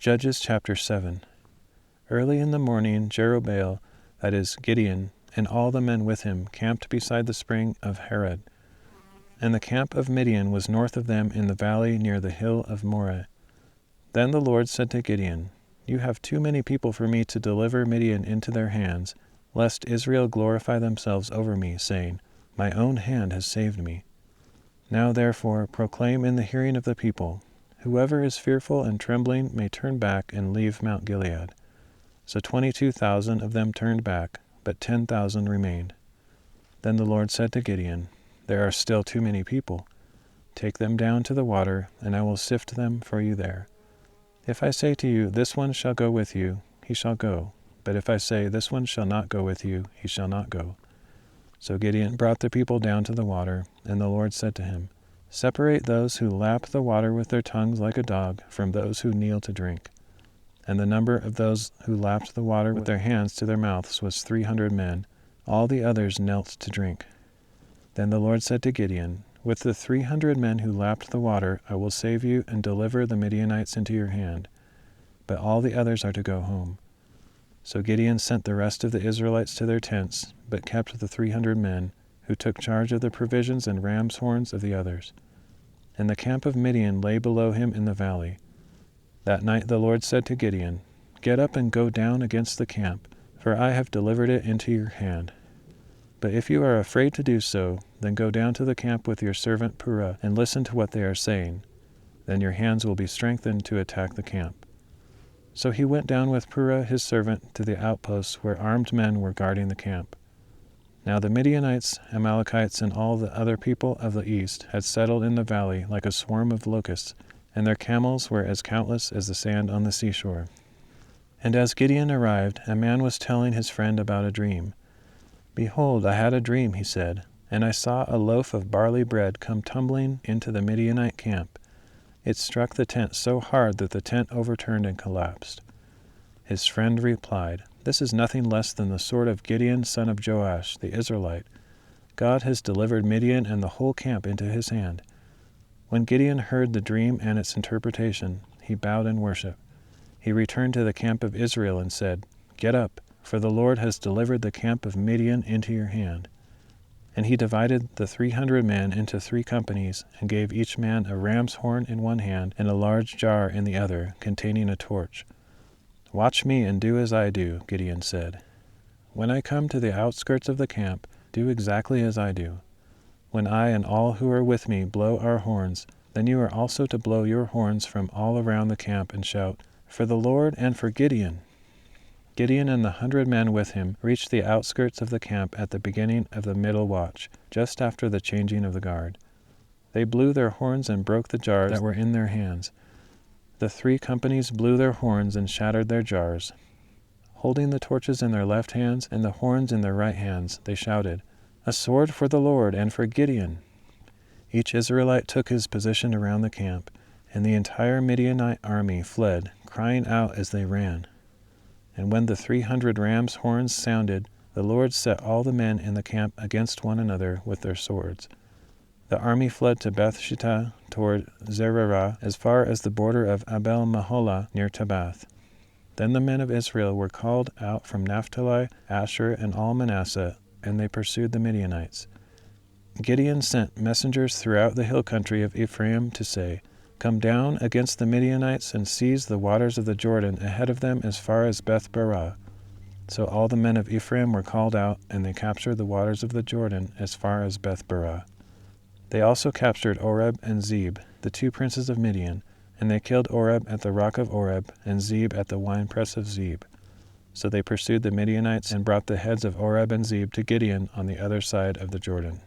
Judges chapter 7. Early in the morning Jerubbaal, that is, Gideon, and all the men with him camped beside the spring of Harod. And the camp of Midian was north of them in the valley near the hill of Moreh. Then the Lord said to Gideon, You have too many people for me to deliver Midian into their hands, lest Israel glorify themselves over me, saying, My own hand has saved me. Now therefore proclaim in the hearing of the people, Whoever is fearful and trembling may turn back and leave Mount Gilead. So 22,000 of them turned back, but 10,000 remained. Then the Lord said to Gideon, There are still too many people. Take them down to the water, and I will sift them for you there. If I say to you, This one shall go with you, he shall go. But if I say, This one shall not go with you, he shall not go. So Gideon brought the people down to the water, and the Lord said to him, Separate those who lap the water with their tongues like a dog from those who kneel to drink. And the number of those who lapped the water with their hands to their mouths was 300 men. All the others knelt to drink. Then the Lord said to Gideon, With the 300 men who lapped the water, I will save you and deliver the Midianites into your hand. But all the others are to go home. So Gideon sent the rest of the Israelites to their tents, but kept the 300 men, who took charge of the provisions and ram's horns of the others. And the camp of Midian lay below him in the valley. That night the Lord said to Gideon, Get up and go down against the camp, for I have delivered it into your hand. But if you are afraid to do so, then go down to the camp with your servant Purah, and listen to what they are saying. Then your hands will be strengthened to attack the camp. So he went down with Purah his servant to the outposts where armed men were guarding the camp. Now the Midianites, Amalekites, and all the other people of the east had settled in the valley like a swarm of locusts, and their camels were as countless as the sand on the seashore. And as Gideon arrived, a man was telling his friend about a dream. Behold, I had a dream, he said, and I saw a loaf of barley bread come tumbling into the Midianite camp. It struck the tent so hard that the tent overturned and collapsed. His friend replied, This is nothing less than the sword of Gideon son of Joash, the Israelite. God has delivered Midian and the whole camp into his hand. When Gideon heard the dream and its interpretation, he bowed in worship. He returned to the camp of Israel and said, Get up, for the Lord has delivered the camp of Midian into your hand. And he divided the 300 men into 3 companies, and gave each man a ram's horn in one hand and a large jar in the other, containing a torch. Watch me and do as I do, Gideon said. When I come to the outskirts of the camp, do exactly as I do. When I and all who are with me blow our horns, then you are also to blow your horns from all around the camp and shout, For the Lord and for Gideon. Gideon and the 100 men with him reached the outskirts of the camp at the beginning of the middle watch, just after the changing of the guard. They blew their horns and broke the jars that were in their hands. The 3 companies blew their horns and shattered their jars. Holding the torches in their left hands and the horns in their right hands, they shouted, A sword for the Lord and for Gideon! Each Israelite took his position around the camp, and the entire Midianite army fled, crying out as they ran. And when the 300 rams' horns sounded, the Lord set all the men in the camp against one another with their swords. The army fled to Beth-shittah toward Zererah, as far as the border of Abel-Maholah near Tabbath. Then the men of Israel were called out from Naphtali, Asher, and all Manasseh, and they pursued the Midianites. Gideon sent messengers throughout the hill country of Ephraim to say, Come down against the Midianites and seize the waters of the Jordan ahead of them as far as Beth-barah. So all the men of Ephraim were called out, and they captured the waters of the Jordan as far as Beth-barah. They also captured Oreb and Zeb, the 2 princes of Midian, and they killed Oreb at the rock of Oreb, and Zeb at the winepress of Zeb. So they pursued the Midianites and brought the heads of Oreb and Zeb to Gideon on the other side of the Jordan.